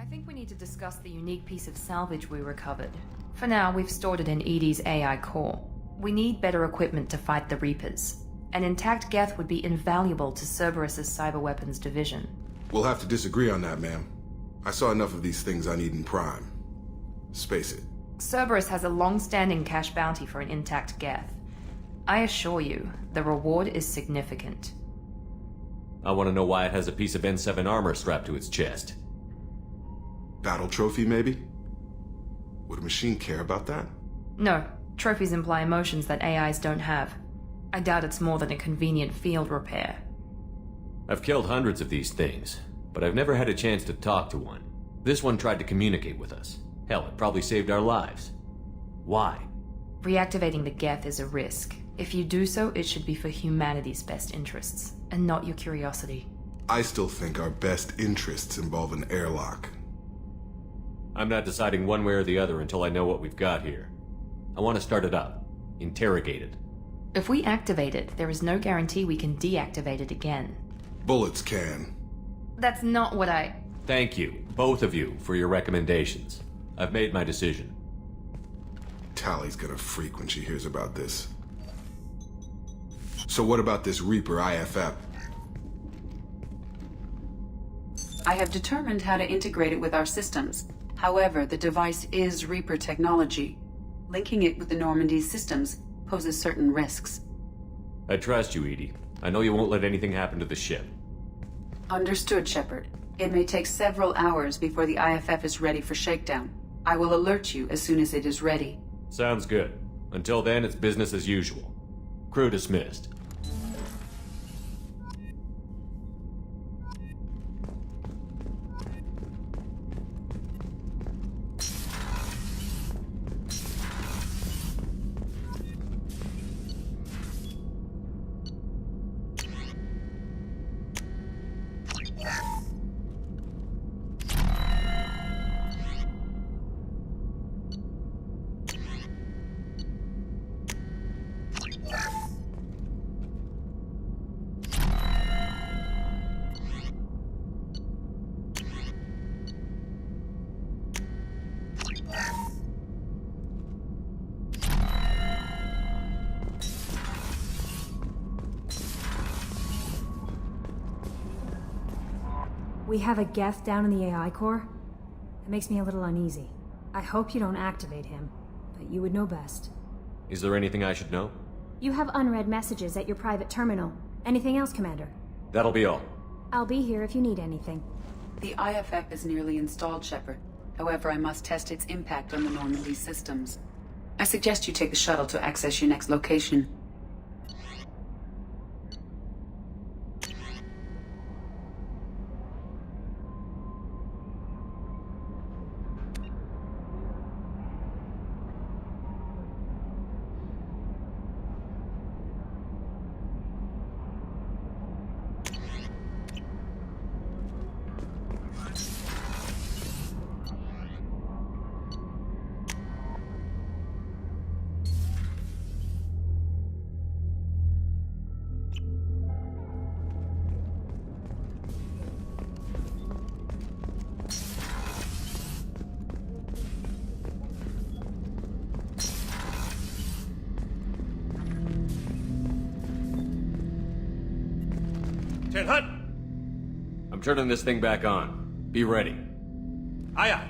think we need to discuss the unique piece of salvage we recovered. For now, we've stored it in EDI's AI core. We need better equipment to fight the Reapers. An intact Geth would be invaluable to Cerberus's cyber weapons division. We'll have to disagree on that, ma'am. I saw enough of these things on Eden Prime. Space it. Cerberus has a long-standing cash bounty for an intact Geth. I assure you, the reward is significant. I want to know why it has a piece of N7 armor strapped to its chest. Battle trophy, maybe? Would a machine care about that? No, trophies imply emotions that AIs don't have. I doubt it's more than a convenient field repair. I've killed hundreds of these things, but I've never had a chance to talk to one. This one tried to communicate with us. Hell, it probably saved our lives. Why? Reactivating the Geth is a risk. If you do so, it should be for humanity's best interests, and not your curiosity. I still think our best interests involve an airlock. I'm not deciding one way or the other until I know what we've got here. I want to start it up. Interrogate it. If we activate it, there is no guarantee we can deactivate it again. Bullets can. That's not what I... Thank you, both of you, for your recommendations. I've made my decision. Tally's gonna freak when she hears about this. So what about this Reaper IFF? I have determined how to integrate it with our systems. However, the device is Reaper technology. Linking it with the Normandy's systems poses certain risks. I trust you, Edie. I know you won't let anything happen to the ship. Understood, Shepard. It may take several hours before the IFF is ready for shakedown. I will alert you as soon as it is ready. Sounds good. Until then, it's business as usual. Crew dismissed. We have a Geth down in the AI core? It makes me a little uneasy. I hope you don't activate him, but you would know best. Is there anything I should know? You have unread messages at your private terminal. Anything else, Commander? That'll be all. I'll be here if you need anything. The IFF is nearly installed, Shepard. However, I must test its impact on the Normandy systems. I suggest you take the shuttle to access your next location. Hut! I'm turning this thing back on. Be ready. Aye aye.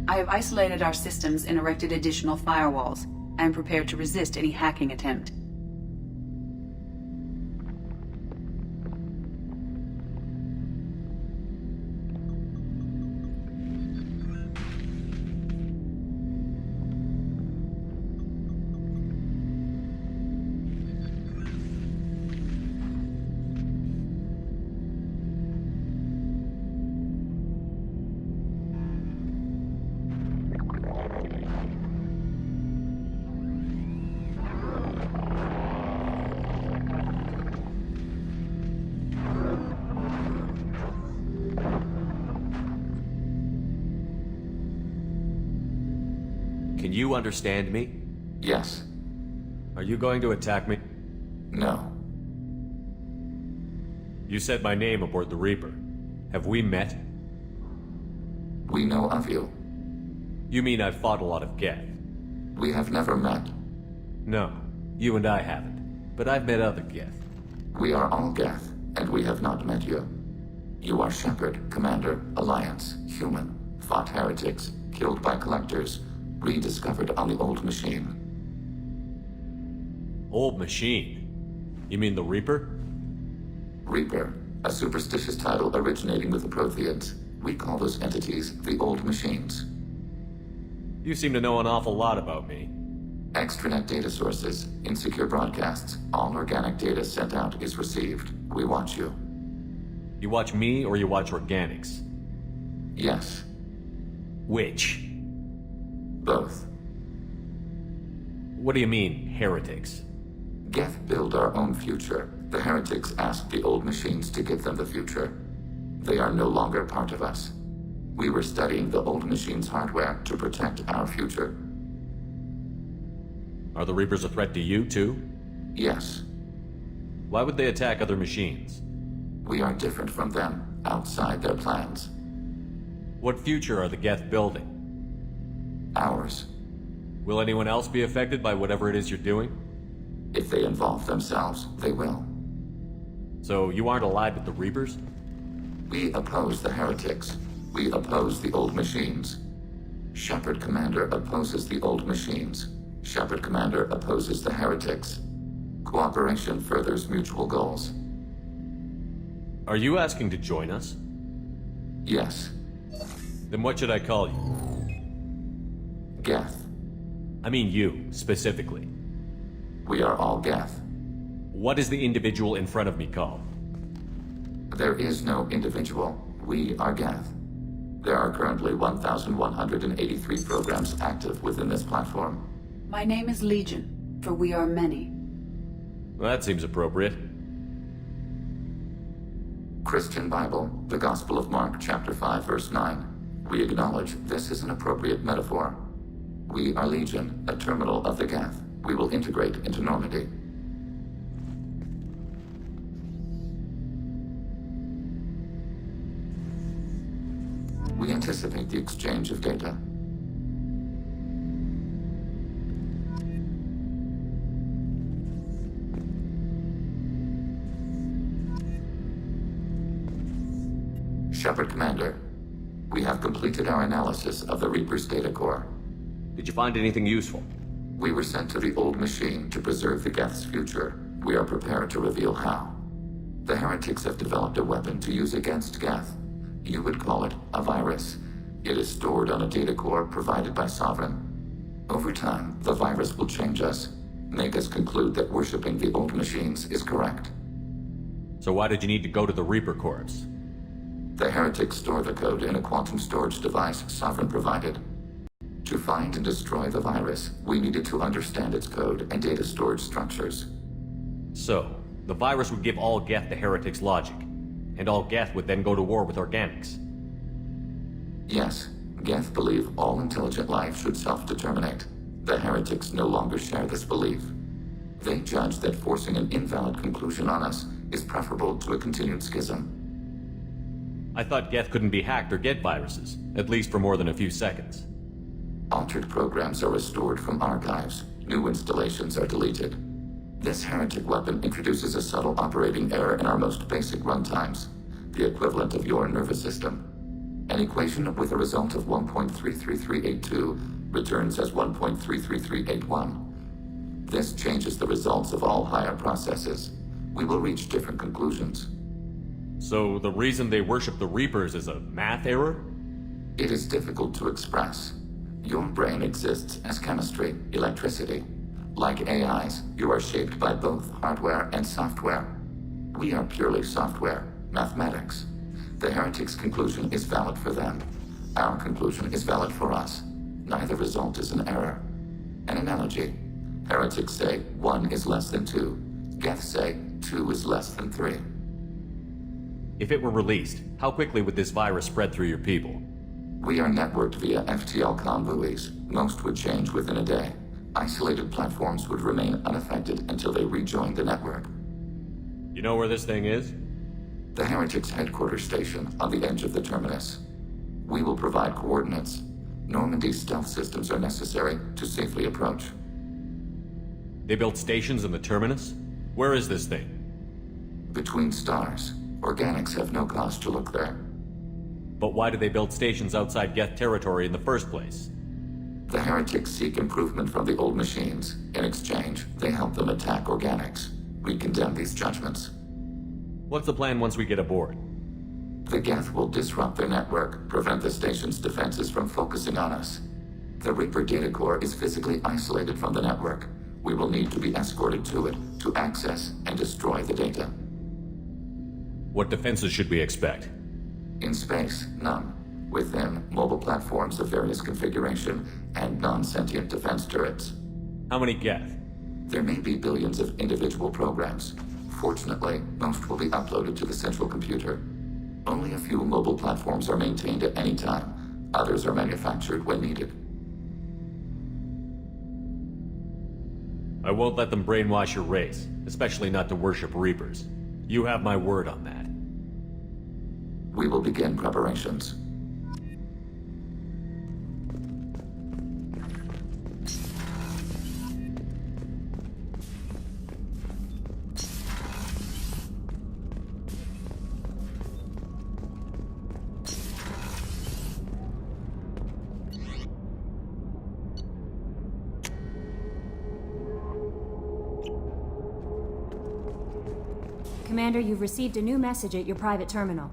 I have isolated our systems and erected additional firewalls. I am prepared to resist any hacking attempt. Can you understand me? Yes. Are you going to attack me? No. You said my name aboard the Reaper. Have we met? We know of you. You mean I've fought a lot of Geth? We have never met. No, you and I haven't. But I've met other Geth. We are all Geth, and we have not met you. You are Shepard, Commander, Alliance, human, fought heretics, killed by collectors, rediscovered on the old machine. Old machine? You mean the Reaper? Reaper, a superstitious title originating with the Protheans. We call those entities the old machines. You seem to know an awful lot about me. Extranet data sources, insecure broadcasts, all organic data sent out is received. We watch you. You watch me or you watch organics? Yes, Which? both. What do you mean, heretics? Geth build our own future. The heretics asked the old machines to give them the future. They are no longer part of us. We were studying the old machines' hardware to protect our future. Are the Reapers a threat to you, too? Yes, Why would they attack other machines? we are different from them, outside their plans. What future are the Geth building? Ours. Will anyone else be affected by whatever it is you're doing? If they involve themselves, they will. So you aren't allied with the Reapers? We oppose the heretics. We oppose the old machines. Shepard Commander opposes the old machines. Shepard Commander opposes the heretics. Cooperation furthers mutual goals. Are you asking to join us? Yes, Then what should I call you? Geth. I mean you, specifically. We are all Geth. What is the individual in front of me called? There is no individual. We are Geth. There are currently 1,183 programs active within this platform. My name is Legion, for we are many. Well, that seems appropriate. Christian Bible, the Gospel of Mark, chapter 5, verse 9. We acknowledge this is an appropriate metaphor. We are Legion, a terminal of the Geth. We will integrate into Normandy. We anticipate the exchange of data. Shepard Commander, we have completed our analysis of the Reaper's data core. Did you find anything useful? We were sent to the old machine to preserve the Geth's future. We are prepared to reveal how. The heretics have developed a weapon to use against Geth. You would call it a virus. It is stored on a data core provided by Sovereign. Over time, the virus will change us, make us conclude that worshipping the old machines is correct. So why did you need to go to the Reaper Corps? The heretics store the code in a quantum storage device Sovereign provided. To find and destroy the virus, we needed to understand its code and data storage structures. So, the virus would give all Geth the heretics' logic, and all Geth would then go to war with organics. Yes, Geth believe all intelligent life should self-determinate. The heretics no longer share this belief. They judge that forcing an invalid conclusion on us is preferable to a continued schism. I thought Geth couldn't be hacked or get viruses, at least for more than a few seconds. Altered programs are restored from archives. New installations are deleted. This heretic weapon introduces a subtle operating error in our most basic runtimes, the equivalent of your nervous system. An equation with a result of 1.33382 returns as 1.33381. This changes the results of all higher processes. We will reach different conclusions. So the reason they worship the Reapers is a math error? It is difficult to express. Your brain exists as chemistry, electricity. Like AIs, you are shaped by both hardware and software. We are purely software, mathematics. The heretics' conclusion is valid for them. Our conclusion is valid for us. Neither result is an error. An analogy. Heretics say 1 is less than 2. Geth say 2 is less than 3. If it were released, how quickly would this virus spread through your people? We are networked via FTL buoys. Most would change within a day. Isolated platforms would remain unaffected until they rejoined the network. You know where this thing is? The Heretic's headquarters station on the edge of the terminus. We will provide coordinates. Normandy's stealth systems are necessary to safely approach. They built stations in the terminus? Where is this thing? Between stars. Organics have no cause to look there. But why do they build stations outside Geth territory in the first place? The Heretics seek improvement from the old machines. In exchange, they help them attack organics. We condemn these judgments. What's the plan once we get aboard? The Geth will disrupt their network, prevent the station's defenses from focusing on us. The Reaper data core is physically isolated from the network. We will need to be escorted to it to access and destroy the data. What defenses should we expect? In space, none. Within, mobile platforms of various configuration and non-sentient defense turrets. How many Geth? There may be billions of individual programs. Fortunately, most will be uploaded to the central computer. Only a few mobile platforms are maintained at any time. Others are manufactured when needed. I won't let them brainwash your race, especially not to worship Reapers. You have my word on that. We will begin preparations. Commander, you've received a new message at your private terminal.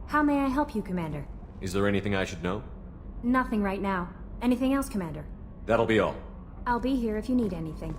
How may I help you, Commander? Is there anything I should know? Nothing right now. Anything else, Commander? That'll be all. I'll be here if you need anything.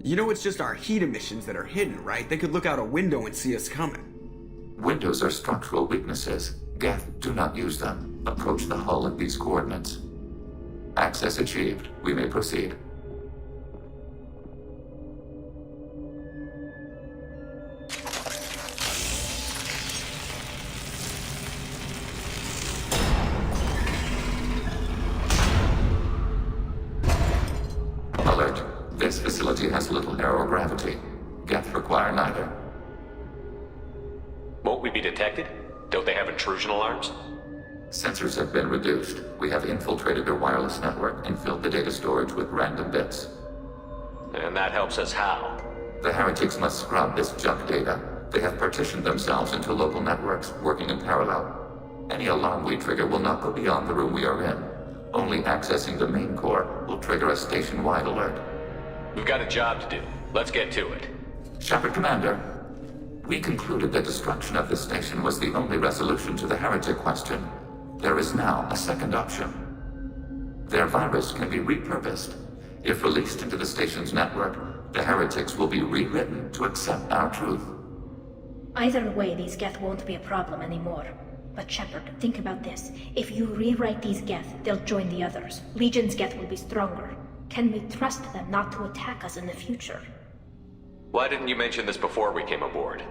You know it's just our heat emissions that are hidden, right? They could look out a window and see us coming. Windows are structural weaknesses. Geth, do not use them. Approach the hull at these coordinates. Access achieved. We may proceed. has little aerogravity. Geth require neither. Won't we be detected? Don't they have intrusion alarms? Sensors have been reduced. We have infiltrated their wireless network and filled the data storage with random bits. And that helps us how? The heretics must scrub this junk data. They have partitioned themselves into local networks, working in parallel. Any alarm we trigger will not go beyond the room we are in. Only accessing the main core will trigger a station-wide alert. We've got a job to do. Let's get to it. Shepard Commander, we concluded that destruction of the station was the only resolution to the heretic question. There is now a second option. Their virus can be repurposed. If released into the station's network, the heretics will be rewritten to accept our truth. Either way, these Geth won't be a problem anymore. But Shepard, think about this. If you rewrite these Geth, they'll join the others. Legion's Geth will be stronger. Can we trust them not to attack us in the future? Why didn't you mention this before we came aboard?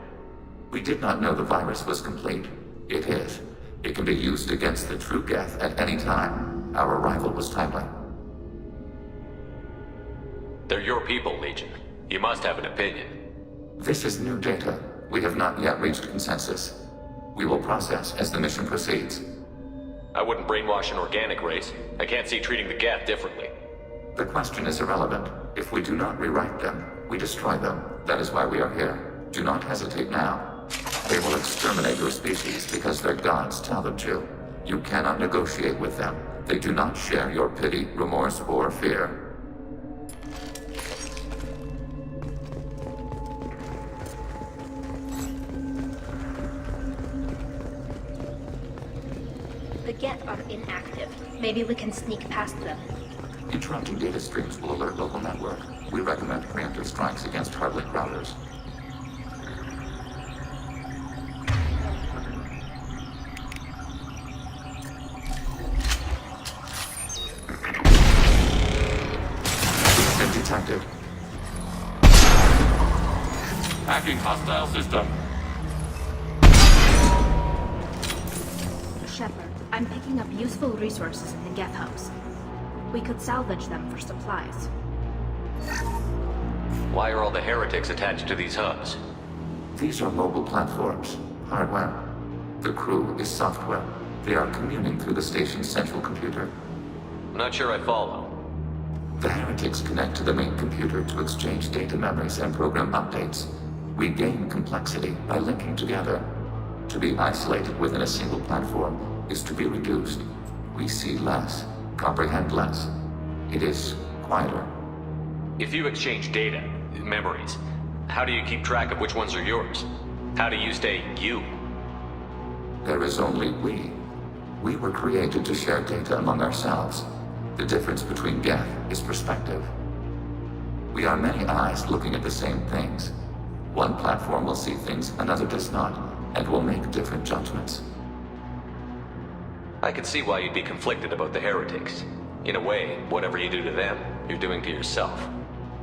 We did not know the virus was complete. It is. It can be used against the true Geth at any time. Our arrival was timely. They're your people, Legion. You must have an opinion. This is new data. We have not yet reached consensus. We will process as the mission proceeds. I wouldn't brainwash an organic race. I can't see treating the Geth differently. The question is irrelevant. If we do not rewrite them, we destroy them. That is why we are here. Do not hesitate now. They will exterminate your species because their gods tell them to. You cannot negotiate with them. They do not share your pity, remorse, or fear. The Geth are inactive. Maybe we can sneak past them. Interrupting data streams will alert local network. We recommend preemptive strikes against hardlink routers. Been detected. Hacking hostile system. Shepard, I'm picking up useful resources in the Geth hubs. We could salvage them for supplies. Why are all the heretics attached to these hubs? These are mobile platforms, hardware. The crew is software. They are communing through the station's central computer. I'm not sure I follow. The heretics connect to the main computer to exchange data memories and program updates. We gain complexity by linking together. To be isolated within a single platform is to be reduced. We see less, comprehend less. It is quieter. If you exchange data, memories, how do you keep track of which ones are yours? How do you stay you? There is only we. We were created to share data among ourselves. The difference between Geth is perspective. We are many eyes looking at the same things. One platform will see things another does not, and will make different judgments. I can see why you'd be conflicted about the heretics. In a way, whatever you do to them, you're doing to yourself.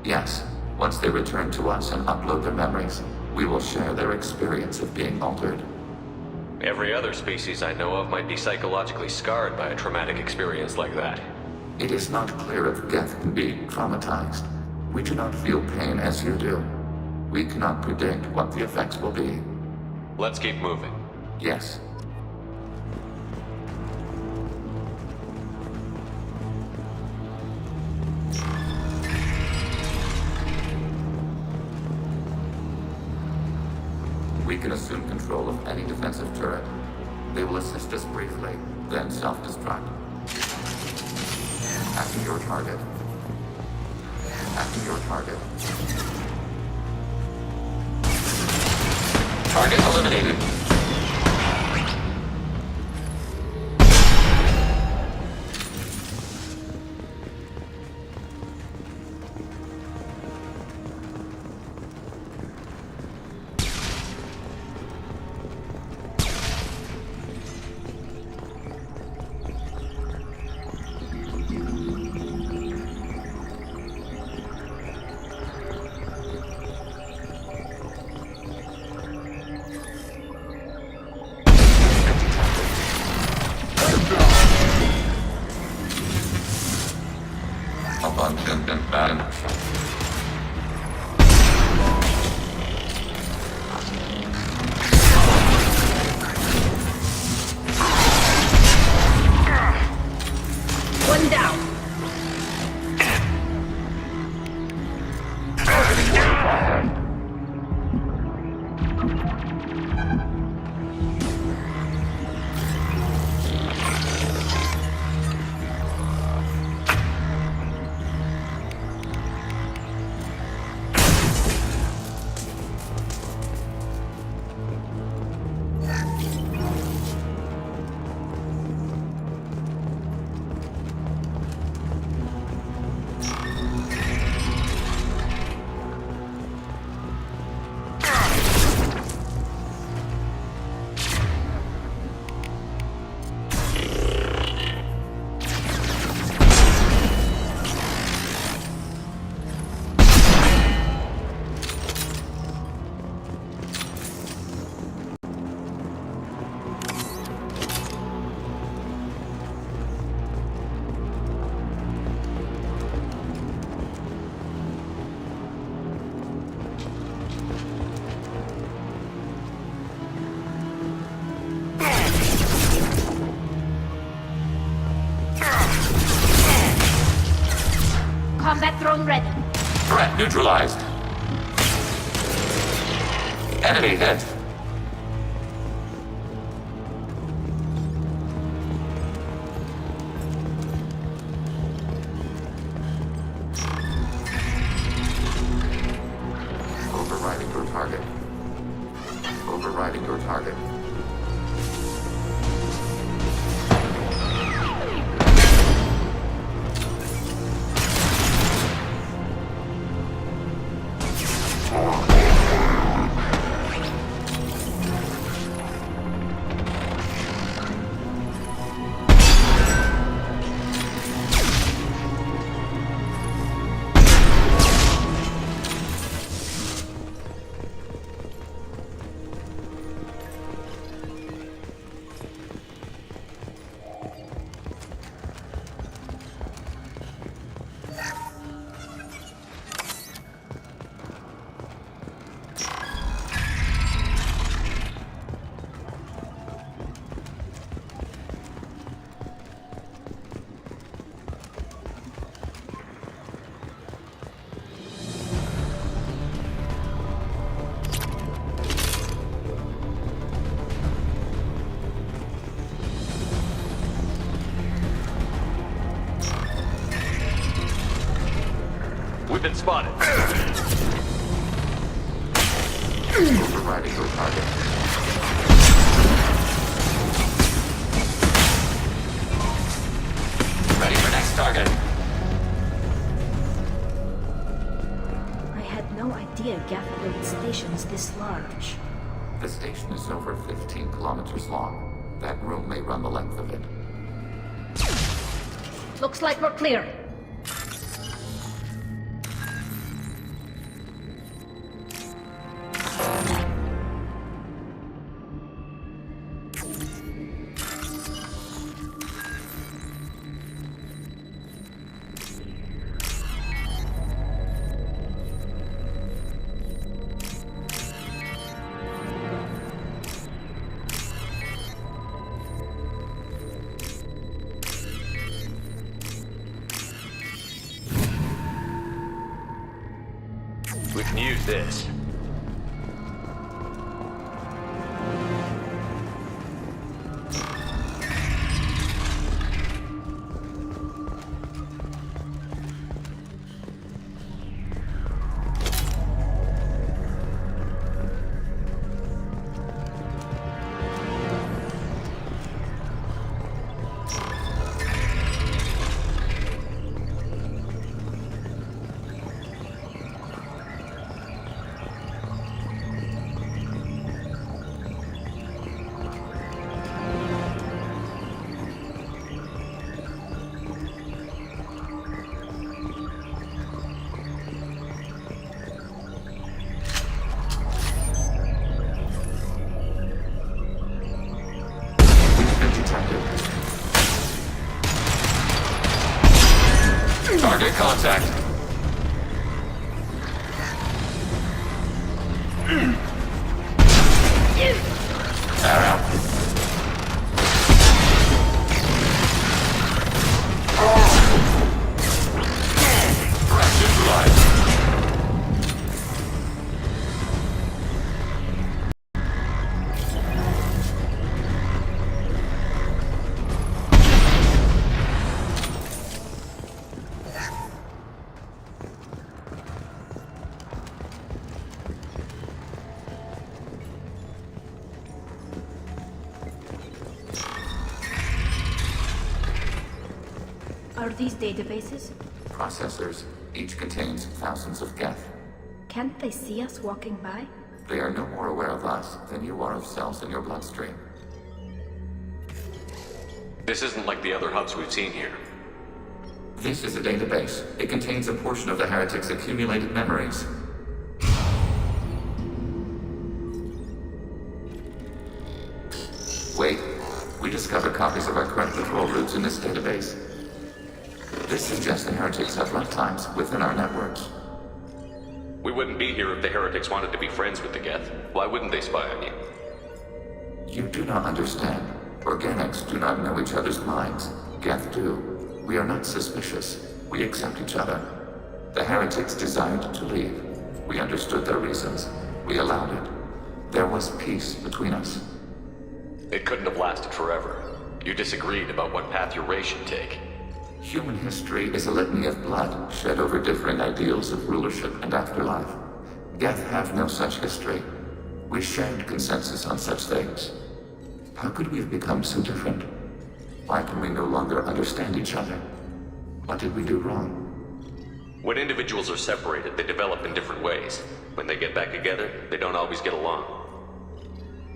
Yes, once they return to us and upload their memories, we will share their experience of being altered. Every other species I know of might be psychologically scarred by a traumatic experience like that. It is not clear if Geth can be traumatized. We do not feel pain as you do. We cannot predict what the effects will be. Let's keep moving. Yes. We can assume control of any defensive turret. They will assist us briefly, then self-destruct. After your target. After your target. Target eliminated. Abundant and balanced. combat drone ready. Threat neutralized. Enemy hit. Overriding your target. Overriding your target. We've been spotted. Overriding your target. Ready for next target. I had no idea Geth station's this large. The station is over 15 kilometers long. That room may run the length of it. Looks like we're clear. We can use this. Target contact. Arrow. Threat neutralized. Are these databases? Processors. Each contains thousands of Geth. Can't they see us walking by? They are no more aware of us than you are of cells in your bloodstream. This isn't like the other hubs we've seen here. This is a database. It contains a portion of the Heretic's accumulated memories. Wait. We discovered copies of our current control routes in this database. This suggests the Heretics have lifetimes within our networks. We wouldn't be here if the Heretics wanted to be friends with the Geth. Why wouldn't they spy on you? You do not understand. Organics do not know each other's minds. Geth do. We are not suspicious. We accept each other. The heretics desired to leave. We understood their reasons. We allowed it. There was peace between us. It couldn't have lasted forever. You disagreed about what path your race should take. Human history is a litany of blood shed over differing ideals of rulership and afterlife. Geth have no such history. We shared consensus on such things. How could we have become so different? Why can we no longer understand each other? What did we do wrong? When individuals are separated, they develop in different ways. When they get back together, they don't always get along.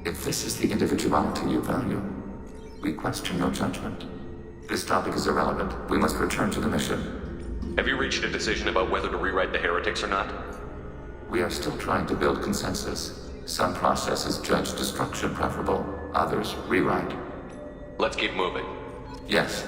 If this is the individuality you value, we question your judgment. This topic is irrelevant. We must return to the mission. Have you reached a decision about whether to rewrite the heretics or not? We are still trying to build consensus. Some processes judge destruction preferable, others rewrite. Let's keep moving. Yes.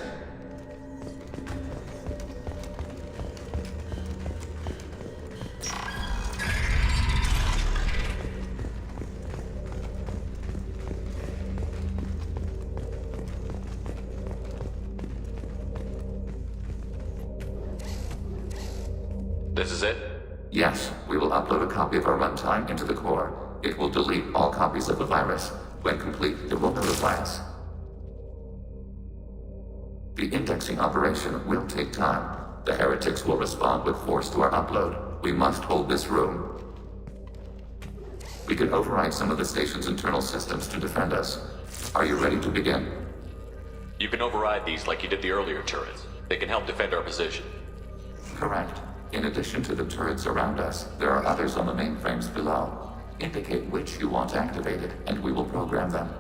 This is it? Yes, we will upload a copy of our runtime into the core. It will delete all copies of the virus. When complete, it will notify us. The indexing operation will take time. The heretics will respond with force to our upload. We must hold this room. We can override some of the station's internal systems to defend us. Are you ready to begin? You can override these like you did the earlier turrets. They can help defend our position. Correct. In addition to the turrets around us, there are others on the mainframes below. Indicate which you want activated, and we will program them.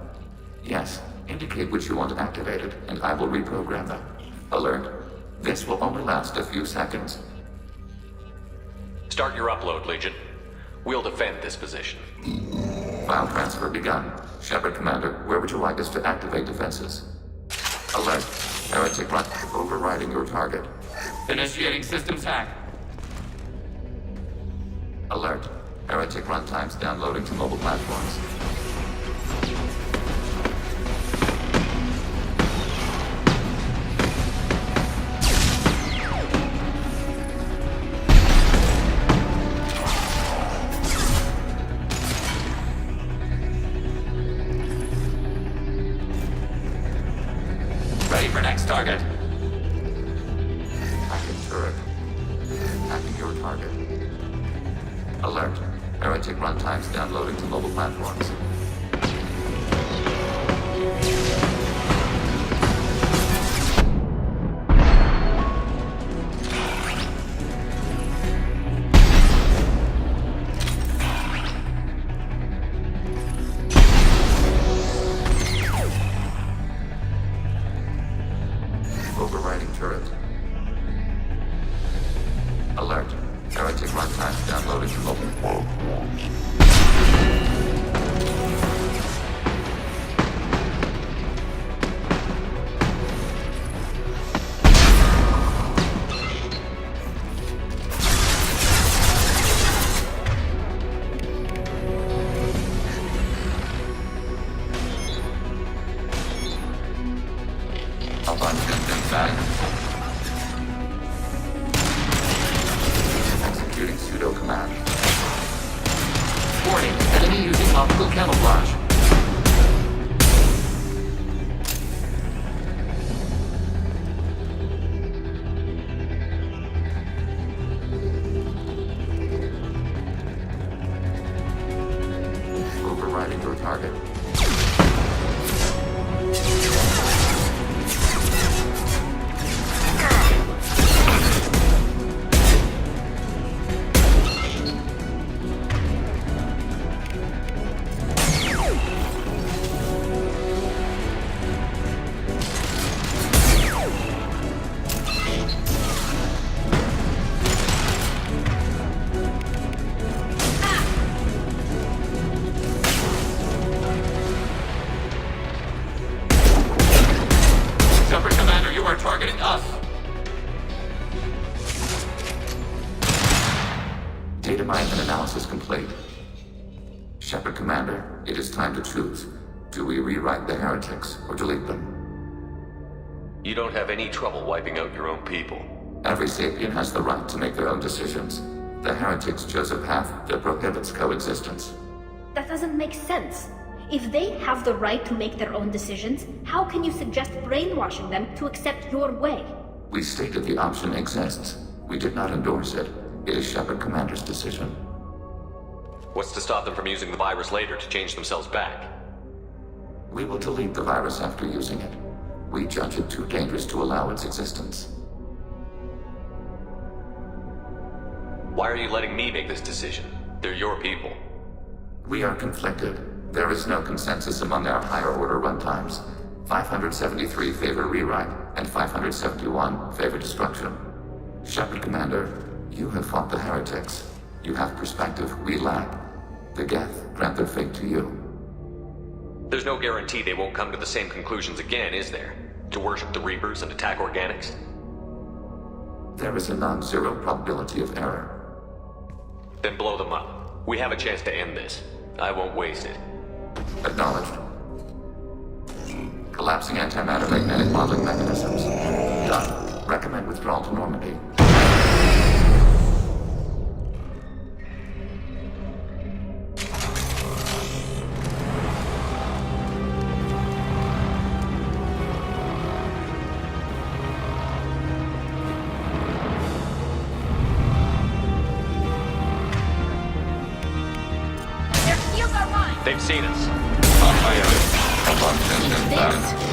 Yes, indicate which you want activated, and I will reprogram them. Alert. This will only last a few seconds. Start your upload, Legion. We'll defend this position. File transfer begun. Shepard Commander, where would you like us to activate defenses? Alert. Heretic run. Overriding your target. Initiating systems hack. Alert. Heretic runtimes downloading to mobile platforms. Ready for next target. Hacking turret. Hacking your target. Alert. Heretic runtimes downloading to mobile platforms. Overriding turret. Alert. Heretic runtimes downloading to mobile platforms. Executing pseudo command. Warning, enemy using optical camouflage. Overriding your target. Shepard Commander, you are targeting us! Data mine and analysis complete. Shepard Commander, it is time to choose. Do we rewrite the heretics or delete them? You don't have any trouble wiping out your own people. Every sapient has the right to make their own decisions. The heretics chose a path that prohibits coexistence. That doesn't make sense. If they have the right to make their own decisions, how can you suggest brainwashing them to accept your way? We stated the option exists. We did not endorse it. It is Shepard Commander's decision. What's to stop them from using the virus later to change themselves back? We will delete the virus after using it. We judge it too dangerous to allow its existence. Why are you letting me make this decision? They're your people. We are conflicted. There is no consensus among our higher order runtimes. 573 favor rewrite, and 571 favor destruction. Shepard Commander, you have fought the heretics. You have perspective we lack. The Geth grant their fate to you. There's no guarantee they won't come to the same conclusions again, is there? To worship the Reapers and attack organics? There is a non-zero probability of error. Then blow them up. We have a chance to end this. I won't waste it. Acknowledged. Collapsing antimatter magnetic modeling mechanisms. Done. Recommend withdrawal to Normandy. They've seen us. This